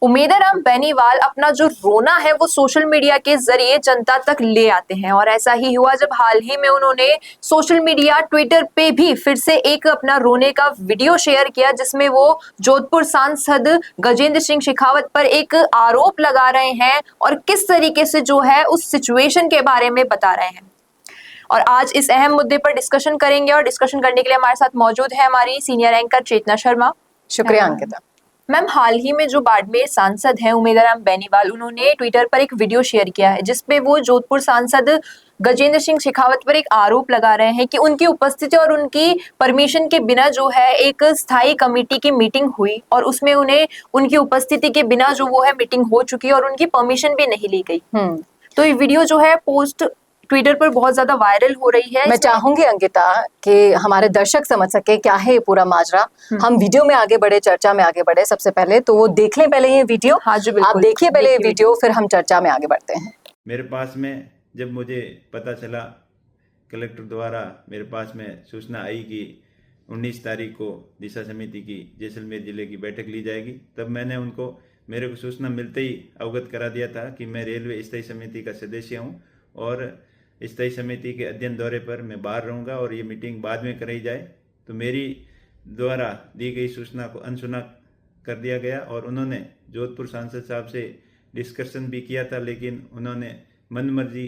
उमेदराम बेनीवाल अपना जो रोना है वो सोशल मीडिया के जरिए जनता तक ले आते हैं और ऐसा ही हुआ जब हाल ही में उन्होंने सोशल मीडिया ट्विटर पे भी फिर से एक अपना रोने का वीडियो शेयर किया जिसमें वो जोधपुर सांसद गजेंद्र सिंह शेखावत पर एक आरोप लगा रहे हैं और किस तरीके से जो है उस सिचुएशन के बारे में बता रहे हैं। और आज इस अहम मुद्दे पर डिस्कशन करेंगे और डिस्कशन करने के लिए हमारे साथ मौजूद है हमारी सीनियर एंकर चेतना शर्मा। शुक्रिया अंकिता। मैम, हाल ही में जो बाड़मेर सांसद हैं उमेदराम बेनीवाल, उन्होंने ट्विटर पर एक वीडियो शेयर किया है जिसपे वो जोधपुर सांसद गजेंद्र सिंह शेखावत पर एक आरोप लगा रहे हैं कि उनकी उपस्थिति और उनकी परमिशन के बिना जो है एक स्थायी कमेटी की मीटिंग हुई और उसमें उन्हें उनकी उपस्थिति के बिना जो वो है मीटिंग हो चुकी है और उनकी परमिशन भी नहीं ली गई। तो ये वीडियो जो है पोस्ट ट्विटर पर बहुत ज्यादा वायरल हो रही है। मैं चाहूंगी अंकिता कि हमारे दर्शक समझ सके क्या है ये पूरा माजरा। हम वीडियो में आगे बढ़े, चर्चा में आगे बढ़े, सबसे पहले तो वो देख लें पहले ये वीडियो। हाँ जी बिल्कुल, आप देखिए पहले ये वीडियो, फिर हम चर्चा में आगे बढ़ते हैं। मेरे पास में जब मुझे पता चला, कलेक्टर द्वारा मेरे पास में सूचना आई कि 19 तारीख को दिशा समिति की जैसलमेर जिले की बैठक ली जाएगी, तब मैंने उनको मेरे को सूचना मिलते ही अवगत करा दिया था कि मैं रेलवे स्थायी समिति का सदस्य हूँ और स्थायी समिति के अध्ययन दौरे पर मैं बाहर रहूँगा और ये मीटिंग बाद में कराई जाए। तो मेरी द्वारा दी गई सूचना को अनसुना कर दिया गया और उन्होंने जोधपुर सांसद साहब से डिस्कशन भी किया था, लेकिन उन्होंने मनमर्जी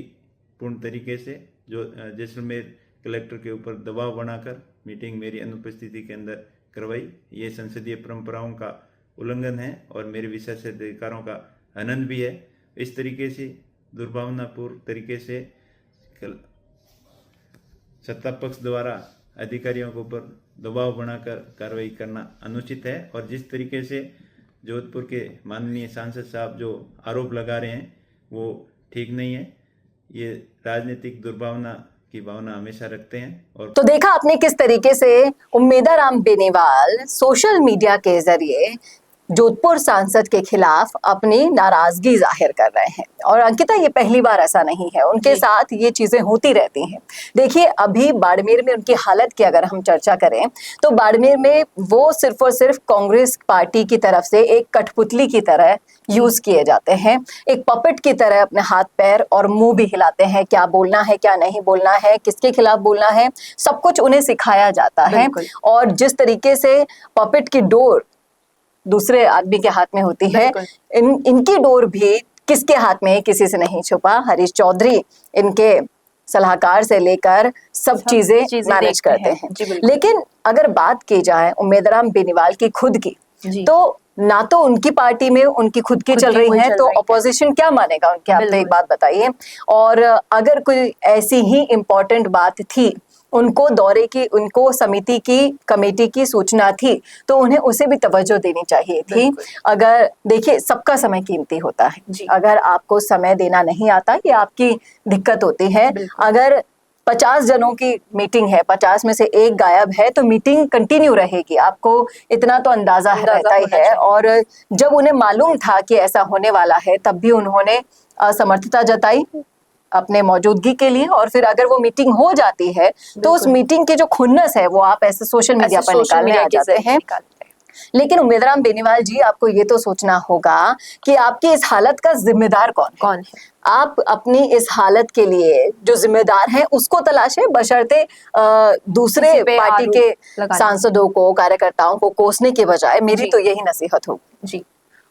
पूर्ण तरीके से जो जैसलमेर कलेक्टर के ऊपर दबाव बनाकर मीटिंग मेरी अनुपस्थिति के अंदर करवाई। ये संसदीय परंपराओं का उल्लंघन है और मेरे विशेष अधिकारों का हनन भी है। इस तरीके से दुर्भावनापूर्ण तरीके से सत्ता पक्ष द्वारा अधिकारियों के ऊपर दबाव बनाकर कार्रवाई करना अनुचित है और जिस तरीके से जोधपुर के माननीय सांसद साहब जो आरोप लगा रहे हैं वो ठीक नहीं है। ये राजनीतिक दुर्भावना की भावना हमेशा रखते हैं। और तो देखा आपने किस तरीके से उमेदराम बेनीवाल सोशल मीडिया के जरिए जोधपुर सांसद के खिलाफ अपनी नाराजगी जाहिर कर रहे हैं। और अंकिता, ये पहली बार ऐसा नहीं है, उनके साथ ये चीजें होती रहती हैं। देखिए, अभी बाड़मेर में उनकी हालत की अगर हम चर्चा करें तो बाड़मेर में वो सिर्फ और सिर्फ कांग्रेस पार्टी की तरफ से एक कठपुतली की तरह यूज किए जाते हैं, एक पपेट की तरह अपने हाथ पैर और मुंह भी हिलाते हैं, क्या बोलना है क्या नहीं बोलना है, किसके खिलाफ बोलना है, सब कुछ उन्हें सिखाया जाता है। और जिस तरीके से पपेट की डोर दूसरे आदमी के हाथ में होती है, इनकी डोर भी किसके हाथ में है किसी से नहीं छुपा। हरीश चौधरी इनके सलाहकार से लेकर सब चीजें मैनेज करते हैं। लेकिन अगर बात की जाए उमेदराम बेनीवाल की खुद की, तो ना तो उनकी पार्टी में उनकी खुद की चल रही है, तो ऑपोजिशन क्या मानेगा उनके। आप तो एक बात बताइए। और अगर कोई ऐसी ही इम्पोर्टेंट बात थी, उनको दौरे की, उनको समिति की कमेटी की सूचना थी, तो उन्हें उसे भी तवज्जो देनी चाहिए थी। अगर देखिए, सबका समय कीमती होता है, अगर आपको समय देना नहीं आता, ये आपकी दिक्कत होती है। अगर 50 जनों की मीटिंग है, 50 में से एक गायब है, तो मीटिंग कंटिन्यू रहेगी, आपको इतना तो अंदाजा रहता ही है। और जब उन्हें मालूम था कि ऐसा होने वाला है, तब भी उन्होंने असमर्थता जताई अपने मौजूदगी के लिए। और फिर अगर वो मीटिंग हो जाती है तो उस मीटिंग की जो खुन्नस है वो आप ऐसे सोशल मीडिया पर निकालने आ जाते हैं। लेकिन उमेदराम बेनीवाल जी, आपको ये तो सोचना होगा कि आपकी इस हालत का जिम्मेदार कौन है। आप अपनी इस हालत के लिए जो जिम्मेदार है उसको तलाशें, बशर्ते दूसरे पार्टी के सांसदों को, कार्यकर्ताओं को कोसने के बजाय। मेरी तो यही नसीहत होगी जी।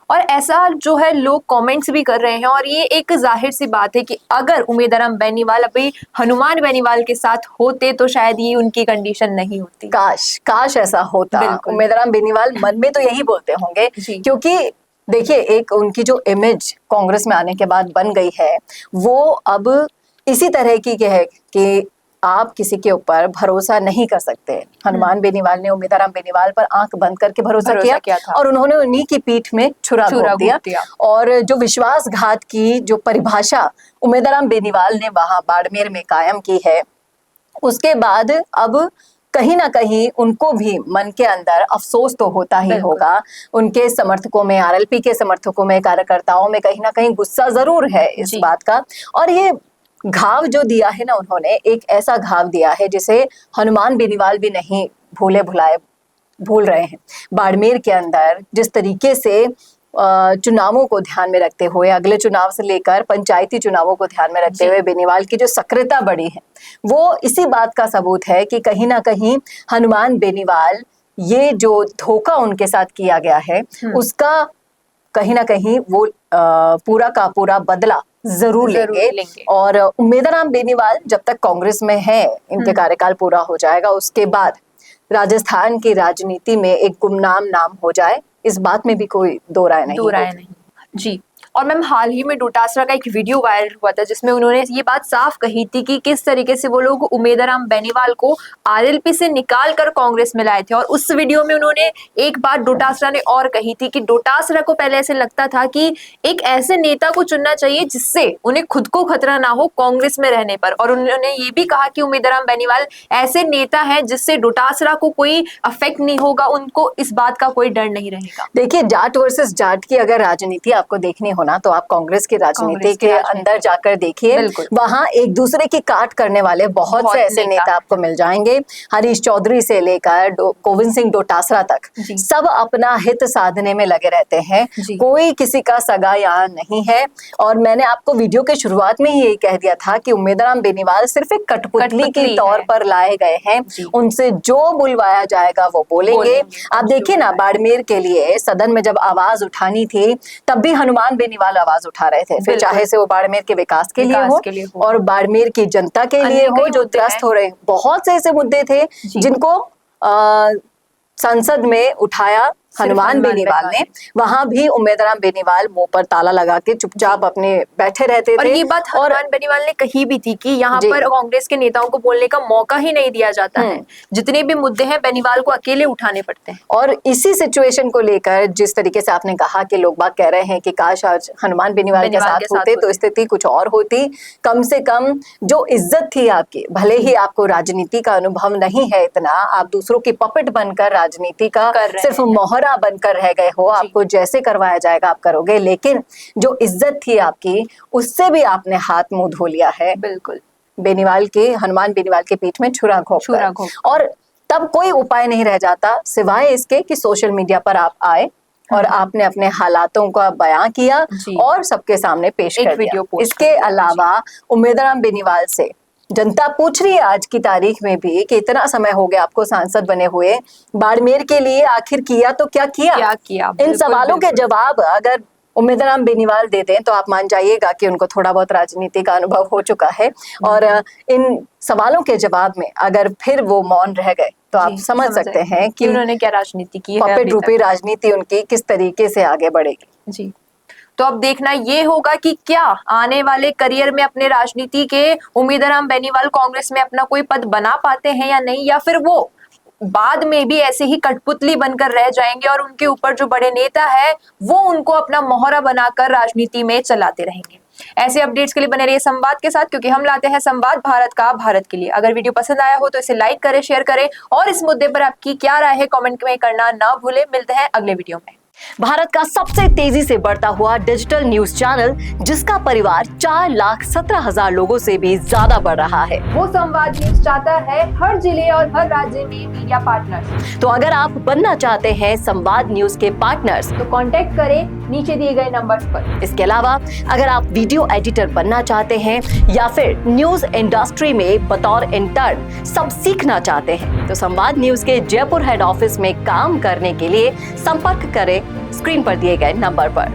और ऐसा जो है लोग कमेंट्स भी कर रहे हैं और ये एक जाहिर सी बात है कि अगर उमेदराम बेनीवाल अभी हनुमान बेनीवाल के साथ होते तो शायद ये उनकी कंडीशन नहीं होती। काश ऐसा होता। उमेदराम बेनीवाल मन में तो यही बोलते होंगे, क्योंकि देखिए, एक उनकी जो इमेज कांग्रेस में आने के बाद बन गई है वो अब इसी तरह की है कि आप किसी के ऊपर भरोसा नहीं कर सकते। हनुमान बेनीवाल ने उमेदराम बेनीवाल पर आंख बंद करके भरोसा किया और उन्होंने उन्हीं की पीठ में छुरा घोंप दिया। और जो विश्वासघात की जो परिभाषा उमेदराम बेनीवाल ने वहां बाड़मेर में कायम की है, उसके बाद अब कहीं ना कहीं उनको भी मन के अंदर अफसोस तो होता ही होगा। उनके समर्थकों में, आरएलपी के समर्थकों में, कार्यकर्ताओं में कहीं ना कहीं गुस्सा जरूर है इस बात का। और ये घाव जो दिया है ना उन्होंने, एक ऐसा घाव दिया है जिसे हनुमान बेनीवाल भी नहीं भूल रहे हैं। बाड़मेर के अंदर जिस तरीके से चुनावों को ध्यान में रखते हुए, अगले चुनाव से लेकर पंचायती चुनावों को ध्यान में रखते हुए बेनीवाल की जो सक्रियता बढ़ी है, वो इसी बात का सबूत है कि कहीं ना कहीं हनुमान बेनीवाल, ये जो धोखा उनके साथ किया गया है, उसका कहीं ना कहीं वो पूरा का पूरा बदला जरूर लेंगे। और उम्मेदराम बेनीवाल जब तक कांग्रेस में है, इनके कार्यकाल पूरा हो जाएगा, उसके बाद राजस्थान की राजनीति में एक गुमनाम नाम हो जाए, इस बात में भी कोई दो राय नहीं। जी। और मैम, हाल ही में डोटासरा का एक वीडियो वायरल हुआ था जिसमें उन्होंने ये बात साफ कही थी कि किस तरीके से वो लोग उम्मेदराम बेनीवाल को आरएलपी से निकाल कर कांग्रेस में लाए थे। और उस वीडियो में उन्होंने एक बात डोटासरा ने और कही थी कि डोटासरा को पहले ऐसे लगता था कि एक ऐसे नेता को चुनना चाहिए जिससे उन्हें खुद को खतरा ना हो कांग्रेस में रहने पर। और उन्होंने ये भी कहा कि उम्मेदराम बेनीवाल ऐसे नेता है जिससे डोटासरा को कोई अफेक्ट नहीं होगा, उनको इस बात का कोई डर नहीं रहेगा। देखिए, जाट वर्सेस जाट की अगर राजनीति आपको देखनी हो ना, तो आप कांग्रेस की राजनीति के अंदर जाकर देखिए, वहां एक दूसरे की काट करने वाले बहुत से ऐसे नेता आपको मिल जाएंगे। हरीश चौधरी से लेकर गोविंद सिंह डोटासरा तक सब अपना हित साधने में लगे रहते हैं, कोई किसी का सगा यहाँ नहीं है। और मैंने आपको वीडियो के शुरुआत में ही यही कह दिया था कि उम्मेदराम बेनीवाल सिर्फ एक कठपुतली के तौर पर लाए गए हैं, उनसे जो बुलवाया जाएगा वो बोलेंगे। आप देखिए ना, बाड़मेर के लिए सदन में जब आवाज उठानी थी तब भी हनुमान बेनीवाल आवाज उठा रहे थे, फिर चाहे से वो बाड़मेर के विकास के लिए हो और बाड़मेर की जनता के लिए हो जो त्रस्त हो रहे। बहुत से ऐसे मुद्दे थे जिनको संसद में उठाया हनुमान बेनीवाल ने, वहां भी उम्मेदराम बेनीवाल मुंह पर ताला लगा के चुपचाप अपने बैठे रहते और थे। ये बात हनुमान बेनीवाल ने कही भी थी कि यहाँ पर कांग्रेस के नेताओं को बोलने का मौका ही नहीं दिया जाता है, जितने भी मुद्दे हैं बेनीवाल को अकेले उठाने पड़ते हैं। और इसी सिचुएशन को लेकर जिस तरीके से आपने कहा कि लोग बात कह रहे हैं कि काश आज हनुमान बेनीवाल के साथ होते तो स्थिति कुछ और होती। कम से कम जो इज्जत थी आपकी, भले ही आपको राजनीति का अनुभव नहीं है इतना, आप दूसरों की पपेट बनकर राजनीति का सिर्फ मोहरा बनकर रह गए हो, आपको जैसे करवाया जाएगा आप करोगे, लेकिन जो इज्जत थी आपकी उससे भी आपने हाथ मुंह धो लिया है। बिल्कुल, बेनीवाल के, हनुमान बेनीवाल के पीठ में छुरा घोंप। और तब कोई उपाय नहीं रह जाता सिवाय इसके कि सोशल मीडिया पर आप आए और आपने अपने हालातों का बयां किया और सबके सामने पेश कर दिया। इसके अलावा उम्मेदराम बेनीवाल से जनता पूछ रही है आज की तारीख में भी कि इतना समय हो गया आपको सांसद बने हुए, बाड़मेर के लिए आखिर किया तो क्या किया? इन सवालों के जवाब अगर उम्मेदराम बेनीवाल दे दें तो आप मान जाइएगा कि उनको थोड़ा बहुत राजनीति का अनुभव हो चुका है। और इन सवालों के जवाब में अगर फिर वो मौन रह गए तो आप समझ सकते हैं कि उन्होंने क्या राजनीति की है, पपेट रूपी राजनीति उनकी किस तरीके से आगे बढ़ेगी। जी, तो अब देखना ये होगा कि क्या आने वाले करियर में अपने राजनीति के उम्मेदराम बेनीवाल कांग्रेस में अपना कोई पद बना पाते हैं या नहीं, या फिर वो बाद में भी ऐसे ही कठपुतली बनकर रह जाएंगे और उनके ऊपर जो बड़े नेता है वो उनको अपना मोहरा बनाकर राजनीति में चलाते रहेंगे। ऐसे अपडेट्स के लिए बने रहिए संवाद के साथ, क्योंकि हम लाते हैं संवाद भारत का भारत के लिए। अगर वीडियो पसंद आया हो तो इसे लाइक करें, शेयर करें और इस मुद्दे पर आपकी क्या राय है कमेंट में करना ना भूलें। मिलते हैं अगले वीडियो में। भारत का सबसे तेजी से बढ़ता हुआ डिजिटल न्यूज चैनल, जिसका परिवार 4,17,000 लोगों से भी ज्यादा बढ़ रहा है, वो संवाद न्यूज चाहता है हर जिले और हर राज्य में मीडिया पार्टनर्स। तो अगर आप बनना चाहते हैं संवाद न्यूज के पार्टनर्स तो कांटेक्ट करें नीचे दिए गए नंबर्स पर। इसके अलावा अगर आप वीडियो एडिटर बनना चाहते हैं या फिर न्यूज इंडस्ट्री में बतौर इंटर्न सब सीखना चाहते हैं तो संवाद न्यूज के जयपुर हेड ऑफिस में काम करने के लिए संपर्क करें स्क्रीन पर दिए गए नंबर पर।